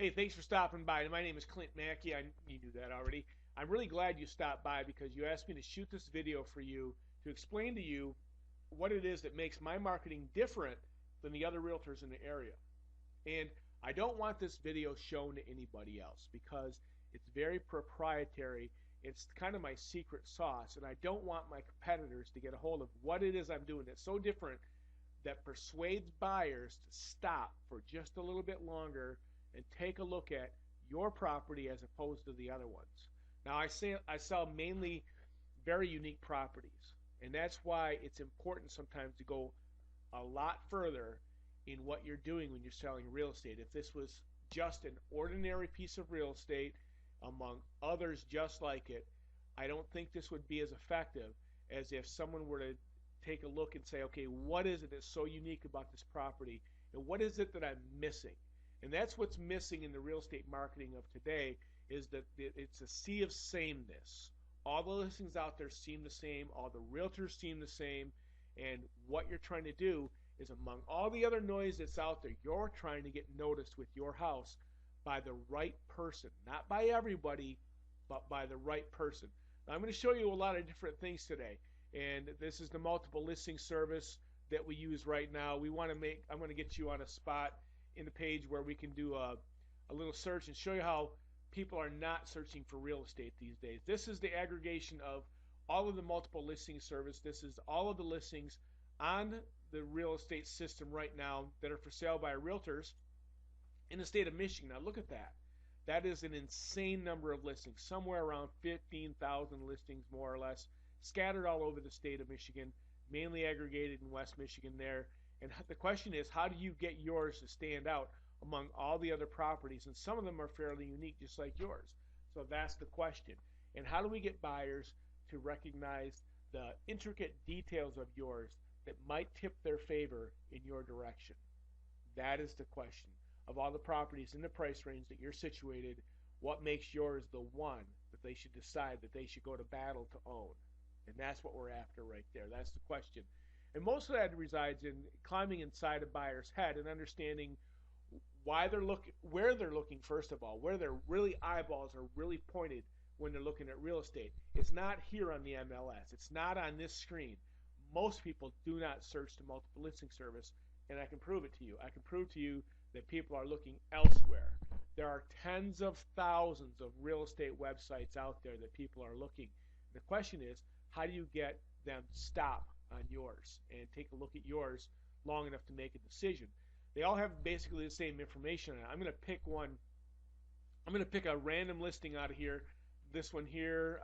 Hey, thanks for stopping by. My name is Clint Mackey. You knew that already. I'm really glad you stopped by because you asked me to shoot this video for you to explain to you what it is that makes my marketing different than the other realtors in the area. And I don't want this video shown to anybody else because it's very proprietary. It's kind of my secret sauce, and I don't want my competitors to get a hold of what it is I'm doing that's so different that persuades buyers to stop for just a little bit longer and take a look at your property as opposed to the other ones. Now, I sell mainly very unique properties, and that's why it's important sometimes to go a lot further in what you're doing when you're selling real estate. If this was just an ordinary piece of real estate among others just like it, I don't think this would be as effective as if someone were to take a look and say, okay, what is it that's so unique about this property, and what is it that I'm missing? And that's what's missing in the real estate marketing of today, is that it's a sea of sameness. All the listings out there seem the same, all the realtors seem the same, and what you're trying to do is, among all the other noise that's out there, you're trying to get noticed with your house by the right person. Not by everybody, but by the right person. Now, I'm going to show you a lot of different things today. And this is the multiple listing service that we use right now. I'm going to get you on a spot in the page where we can do a little search and show you how people are not searching for real estate these days. This is the aggregation of all of the multiple listing service. This is all of the listings on the real estate system right now that are for sale by realtors in the state of Michigan. Now look at that. That is an insane number of listings, somewhere around 15,000 listings more or less, scattered all over the state of Michigan, mainly aggregated in West Michigan there. And the question is, how do you get yours to stand out among all the other properties? And some of them are fairly unique, just like yours. So that's the question. And how do we get buyers to recognize the intricate details of yours that might tip their favor in your direction? That is the question. Of all the properties in the price range that you're situated, what makes yours the one that they should decide that they should go to battle to own? And that's what we're after right there. That's the question. And most of that resides in climbing inside a buyer's head and understanding why they're looking, where they're looking, first of all, where their really eyeballs are really pointed when they're looking at real estate. It's not here on the MLS. It's not on this screen. Most people do not search the multiple listing service, and I can prove it to you. I can prove to you that people are looking elsewhere. There are tens of thousands of real estate websites out there that people are looking. The question is, how do you get them to stop on yours and take a look at yours long enough to make a decision? They all have basically the same information. I'm going to pick one. I'm going to pick a random listing out of here, this one here,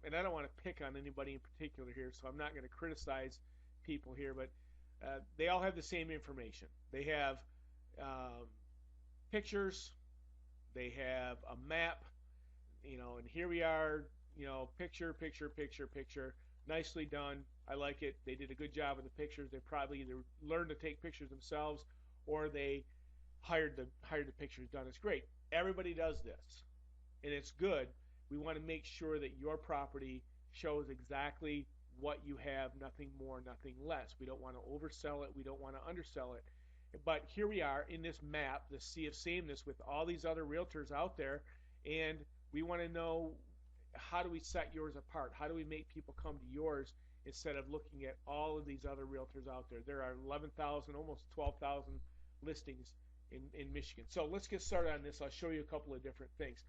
and I don't want to pick on anybody in particular here, so I'm not going to criticize people here, but they all have the same information. They have pictures, they have a map, and here we are, picture, picture, picture, picture, nicely done. I like it. They did a good job with the pictures. They probably either learned to take pictures themselves or they hired the pictures done. It's great. Everybody does this, and it's good. We want to make sure that your property shows exactly what you have, nothing more, nothing less. We don't want to oversell it. We don't want to undersell it. But here we are in this map, the sea of sameness with all these other realtors out there, and we want to know, how do we set yours apart? How do we make people come to yours instead of looking at all of these other realtors out there? There are 11,000, almost 12,000 listings in Michigan. So let's get started on this. I'll show you a couple of different things.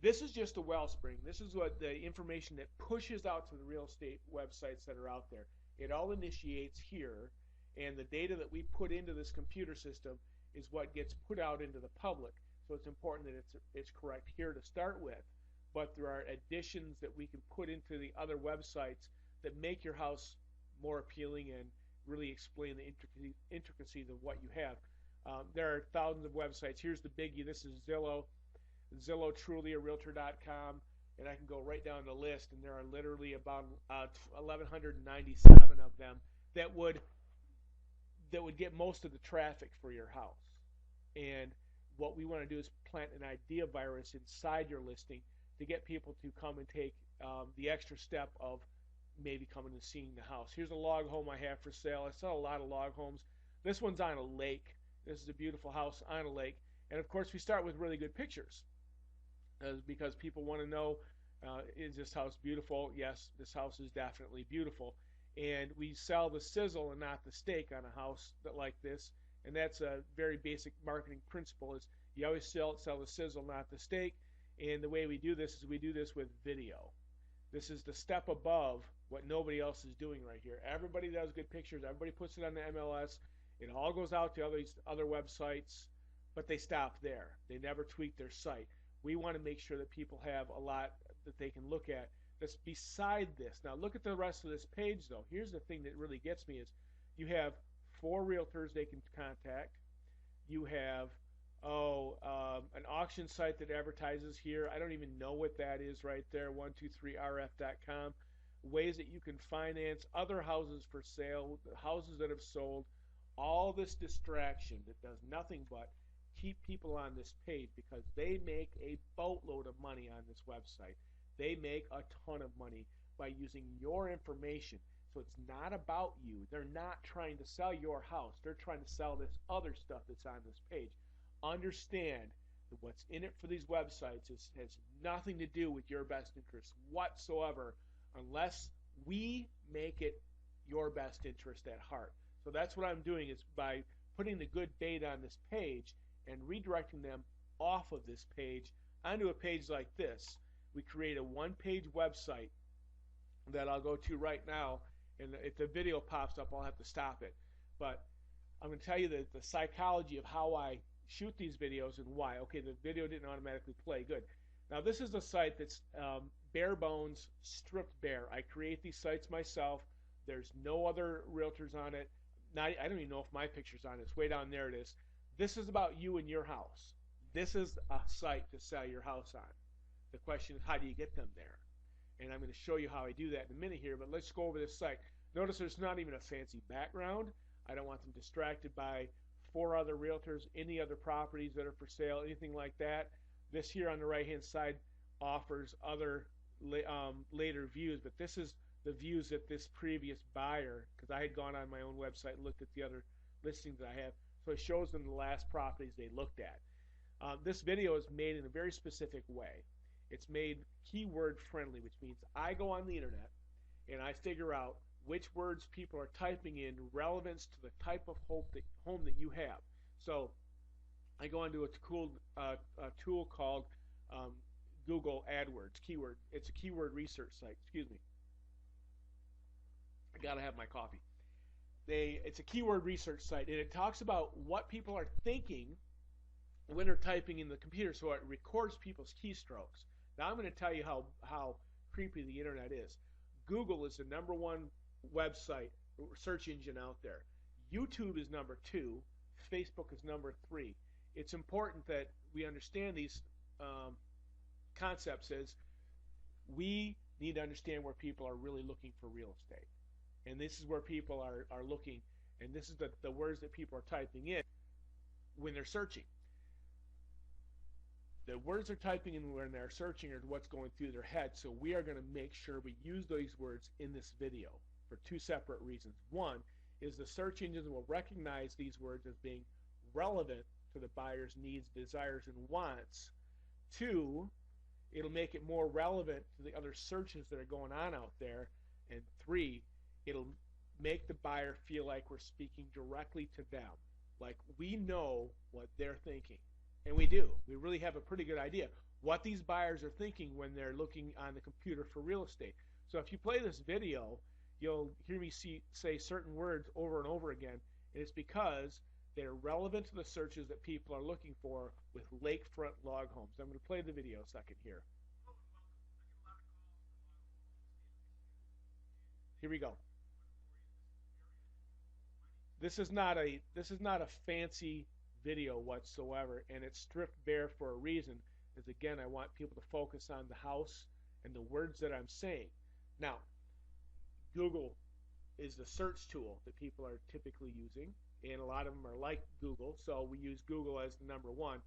This is just a wellspring. This is what the information that pushes out to the real estate websites that are out there. It all initiates here, and the data that we put into this computer system is what gets put out into the public. So it's important that it's correct here to start with, but there are additions that we can put into the other websites that make your house more appealing and really explain the intricacies of what you have. There are thousands of websites. Here's the biggie. This is Zillow, trulyArealtor.com, and I can go right down the list, and there are literally about 1,197 of them that would get most of the traffic for your house. And what we want to do is plant an idea virus inside your listing to get people to come and take the extra step of maybe coming and seeing the house. Here's a log home I have for sale. I sell a lot of log homes. This one's on a lake. This is a beautiful house on a lake. And of course, we start with really good pictures because people want to know, is this house beautiful? Yes, this house is definitely beautiful. And we sell the sizzle and not the steak on a house like this. And that's a very basic marketing principle: is you always sell the sizzle, not the steak. And the way we do this is we do this with video. This is the step above what nobody else is doing right here. Everybody does good pictures. Everybody puts it on the MLS. It all goes out to other websites, but they stop there. They never tweak their site. We want to make sure that people have a lot that they can look at that's beside this. Now look at the rest of this page though. Here's the thing that really gets me is you have 4 realtors they can contact. You have an auction site that advertises here. I don't even know what that is right there, 123rf.com. Ways that you can finance other houses for sale, houses that have sold. All this distraction that does nothing but keep people on this page because they make a boatload of money on this website. They make a ton of money by using your information. So it's not about you. They're not trying to sell your house. They're trying to sell this other stuff that's on this page. Understand that what's in it for these websites has nothing to do with your best interest whatsoever unless we make it your best interest at heart. So that's what I'm doing, is by putting the good bait on this page and redirecting them off of this page onto a page like this. We create a one-page website that I'll go to right now, and if the video pops up, I'll have to stop it. But I'm going to tell you the psychology of how I shoot these videos and why. Okay, the video didn't automatically play. Good. Now this is a site that's bare bones, stripped bare. I create these sites myself. There's no other realtors on it. I don't even know if my picture's on it. It's way down there. It is. This is about you and your house. This is a site to sell your house on. The question is, how do you get them there? And I'm going to show you how I do that in a minute here, but let's go over this site. Notice there's not even a fancy background. I don't want them distracted by 4 other realtors, any other properties that are for sale, anything like that. This here on the right-hand side offers other later views, but this is the views that this previous buyer, because I had gone on my own website and looked at the other listings that I have, so it shows them the last properties they looked at. This video is made in a very specific way. It's made keyword friendly, which means I go on the internet and I figure out which words people are typing in relevance to the type of home that you have. So I go onto a cool tool called Google AdWords keyword. It's a keyword research site. Excuse me. I gotta have my coffee. It's a keyword research site, and it talks about what people are thinking when they're typing in the computer, so it records people's keystrokes. Now I'm going to tell you how creepy the internet is. Google is the #1 website search engine out there. YouTube is #2. Facebook is #3. It's important that we understand these concepts as we need to understand where people are really looking for real estate. And this is where people are looking, and this is the words that people are typing in when they're searching. The words they're typing in when they're searching are what's going through their head, so we are going to make sure we use those words in this video for 2 separate reasons. One is the search engines will recognize these words as being relevant to the buyer's needs, desires, and wants. 2, it'll make it more relevant to the other searches that are going on out there. And 3, it'll make the buyer feel like we're speaking directly to them, like we know what they're thinking. And we do. We really have a pretty good idea what these buyers are thinking when they're looking on the computer for real estate. So if you play this video, you'll hear me say certain words over and over again, and it's because they're relevant to the searches that people are looking for with lakefront log homes. I'm going to play the video a second here. Here we go. This is not a fancy video whatsoever, and it's stripped bare for a reason, is again I want people to focus on the house and the words that I'm saying. Now, Google is the search tool that people are typically using, and a lot of them are like Google, so we use Google as the #1.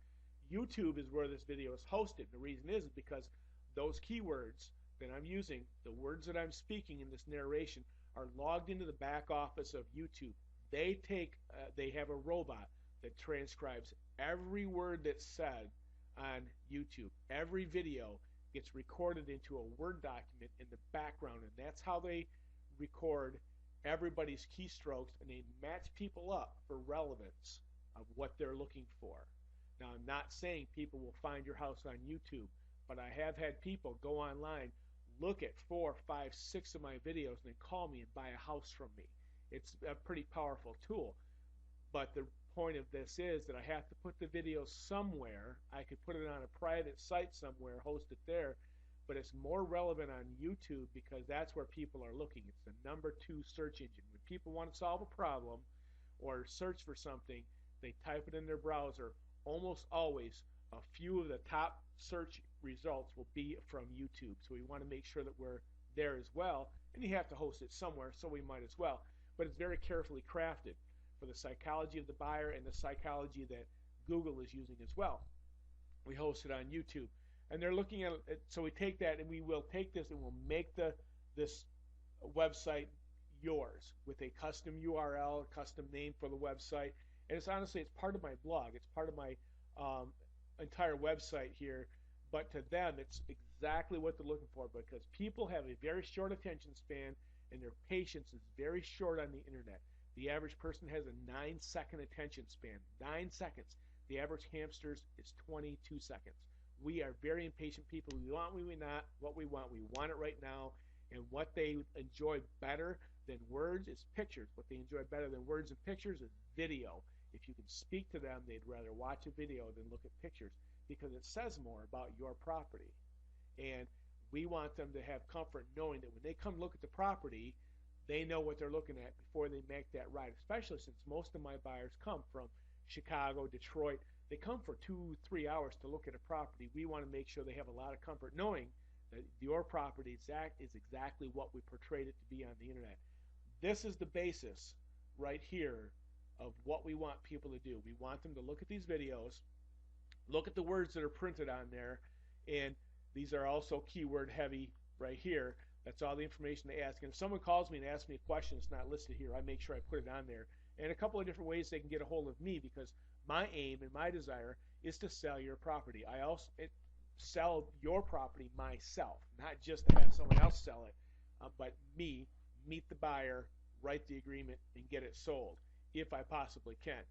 YouTube is where this video is hosted. The reason is because those keywords that I'm using, the words that I'm speaking in this narration, are logged into the back office of YouTube. They have a robot that transcribes Every word that's said on YouTube, every video gets recorded into a Word document in the background, and that's how they record everybody's keystrokes, and they match people up for relevance of what they're looking for. Now, I'm not saying people will find your house on YouTube, but I have had people go online, look at 4, 5, 6 of my videos, and then call me and buy a house from me. It's a pretty powerful tool. But the point of this is that I have to put the video somewhere. I could put it on a private site somewhere, host it there, but it's more relevant on YouTube because that's where people are looking. It's the #2 search engine. When people want to solve a problem or search for something, they type it in their browser. Almost always, a few of the top search results will be from YouTube. So we want to make sure that we're there as well. And you have to host it somewhere, so we might as well. But it's very carefully crafted for the psychology of the buyer and the psychology that Google is using as well. We host it on YouTube. And they're looking at it, so we take that and we will take this and we'll make this website yours with a custom URL, custom name for the website. And it's honestly, it's part of my blog. It's part of my entire website here. But to them, it's exactly what they're looking for because people have a very short attention span and their patience is very short on the internet. The average person has a 9-second attention span. 9 seconds. The average hamster's is 22 seconds. We are very impatient people. We want what we want. We want it right now. And what they enjoy better than words is pictures. What they enjoy better than words and pictures is video. If you can speak to them, they'd rather watch a video than look at pictures because it says more about your property. And we want them to have comfort knowing that when they come look at the property, they know what they're looking at before they make that ride, especially since most of my buyers come from Chicago, Detroit. They come for 2-3 hours to look at a property. We want to make sure they have a lot of comfort knowing that your property is exactly what we portrayed it to be on the internet. This is the basis right here of what we want people to do. We want them to look at these videos, look at the words that are printed on there, and these are also keyword heavy right here. That's all the information they ask. And if someone calls me and asks me a question that's not listed here, I make sure I put it on there. And a couple of different ways they can get a hold of me because my aim and my desire is to sell your property. I also sell your property myself, not just to have someone else sell it, but me, meet the buyer, write the agreement, and get it sold if I possibly can.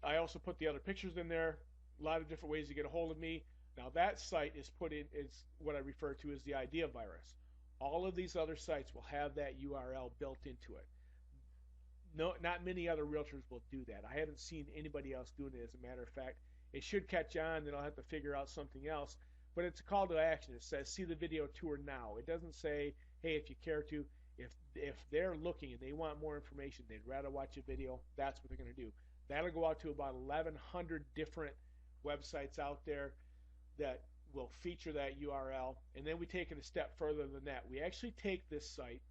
I also put the other pictures in there, a lot of different ways to get a hold of me. Now that site is what I refer to as the idea virus. All of these other sites will have that URL built into it. No, not many other realtors will do that. I haven't seen anybody else doing it. As a matter of fact, it should catch on, then I'll have to figure out something else. But it's a call to action. It says, see the video tour now. It doesn't say, hey, if you care to. If they're looking and they want more information, they'd rather watch a video, that's what they're going to do. That'll go out to about 1,100 different websites out there that will feature that URL. And then we take it a step further than that. We actually take this site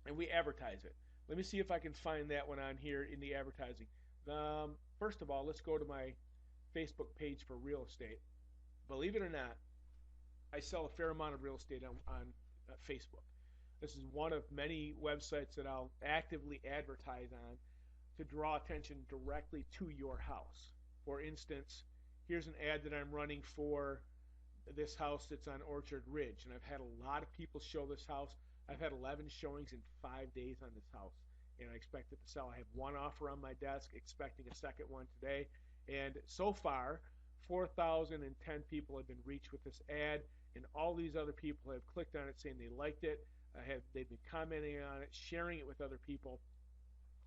and we advertise it. Let me see if I can find that one on here in the advertising. First of all, let's go to my Facebook page for real estate. Believe it or not, I sell a fair amount of real estate on Facebook. This is one of many websites that I'll actively advertise on to draw attention directly to your house. For instance, here's an ad that I'm running for this house that's on Orchard Ridge, and I've had a lot of people show this house. I've had 11 showings in 5 days on this house, and I expect it to sell. I have one offer on my desk, expecting a second one today, and so far 4,010 people have been reached with this ad, and all these other people have clicked on it saying they liked it. They've been commenting on it, sharing it with other people.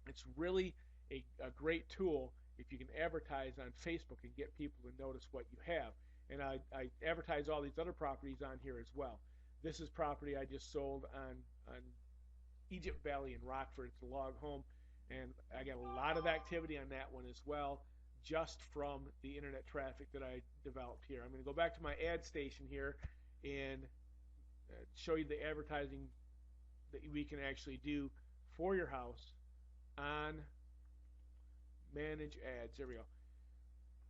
It's really a great tool if you can advertise on Facebook and get people to notice what you have. And I advertise all these other properties on here as well. This is property I just sold on Egypt Valley in Rockford. It's a log home, and I got a lot of activity on that one as well, just from the internet traffic that I developed here. I'm going to go back to my ad station here and show you the advertising that we can actually do for your house on manage ads. There we go.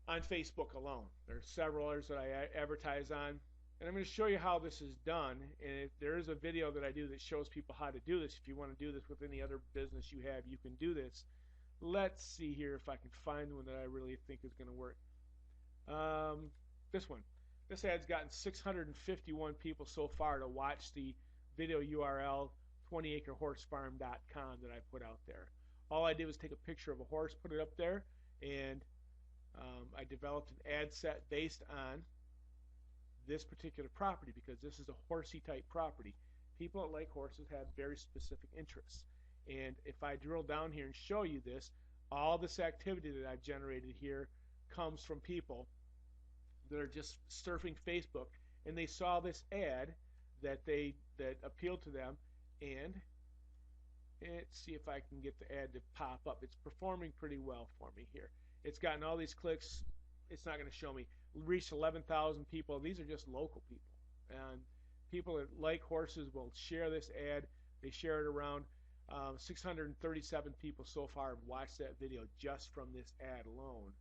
On Facebook alone. There's several others that I advertise on, and I'm going to show you how this is done. And if there is a video that I do that shows people how to do this. If you want to do this with any other business you have, you can do this. Let's see here if I can find one that I really think is going to work. This one. This ad's gotten 651 people so far to watch the video URL 20acrehorsefarm.com that I put out there. All I did was take a picture of a horse, put it up there, and I developed an ad set based on this particular property because this is a horsey type property. People that like horses have very specific interests. And if I drill down here and show you this, all this activity that I've generated here comes from people that are just surfing Facebook and they saw this ad that appealed to them, and let's see if I can get the ad to pop up. It's performing pretty well for me here. It's gotten all these clicks. It's not going to show me. Reached 11,000 people. These are just local people. And people that like horses will share this ad. They share it around. 637 people so far have watched that video just from this ad alone.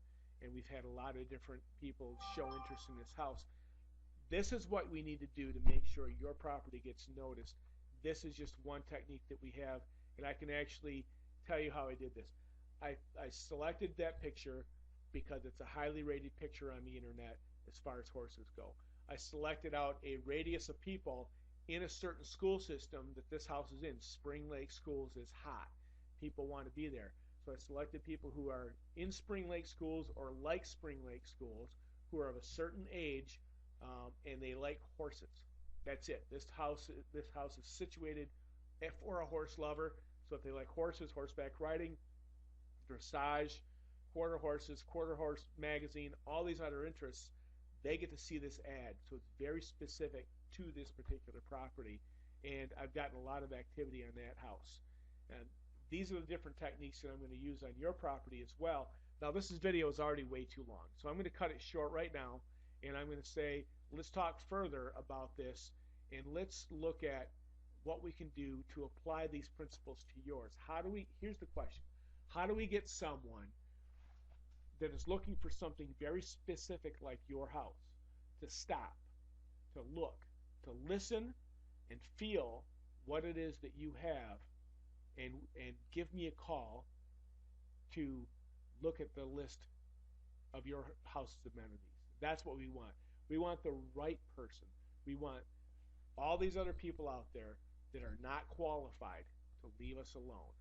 And we've had a lot of different people show interest in this house. This is what we need to do to make sure your property gets noticed. This is just one technique that we have, and I can actually tell you how I did this. I selected that picture because it's a highly rated picture on the internet as far as horses go. I selected out a radius of people in a certain school system that this house is in. Spring Lake Schools is hot. People want to be there. So I selected people who are in Spring Lake Schools or like Spring Lake Schools, who are of a certain age, and they like horses. That's it. This house is situated for a horse lover. So if they like horses, horseback riding, dressage, quarter horses, quarter horse magazine, all these other interests, they get to see this ad. So it's very specific to this particular property, and I've gotten a lot of activity on that house. And these are the different techniques that I'm going to use on your property as well. Now this video is already way too long, so I'm going to cut it short right now, and I'm going to say let's talk further about this, and let's look at what we can do to apply these principles to yours. Here's the question. How do we get someone that is looking for something very specific like your house to stop, to look, to listen, and feel what it is that you have, and give me a call to look at the list of your house's amenities? That's what we want. We want the right person. We want all these other people out there that are not qualified to leave us alone.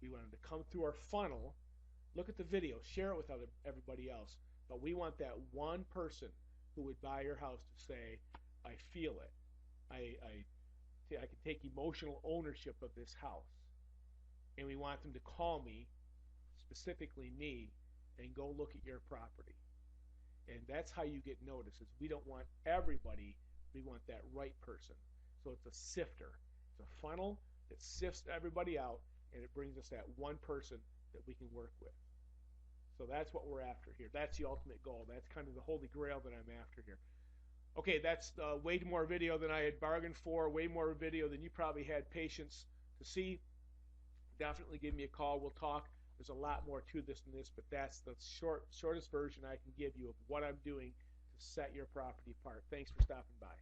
We want them to come through our funnel, look at the video, share it with everybody else, but we want that one person who would buy your house to say, I feel it. I can take emotional ownership of this house. And we want them to call me, specifically me, and go look at your property. And that's how you get noticed. Is we don't want everybody, we want that right person. So it's a sifter. It's a funnel that sifts everybody out, and it brings us that one person that we can work with. So that's what we're after here. That's the ultimate goal. That's kind of the holy grail that I'm after here. Okay, that's way more video than I had bargained for, way more video than you probably had patience to see. Definitely give me a call. We'll talk. There's a lot more to this than this, but that's the shortest version I can give you of what I'm doing to set your property apart. Thanks for stopping by.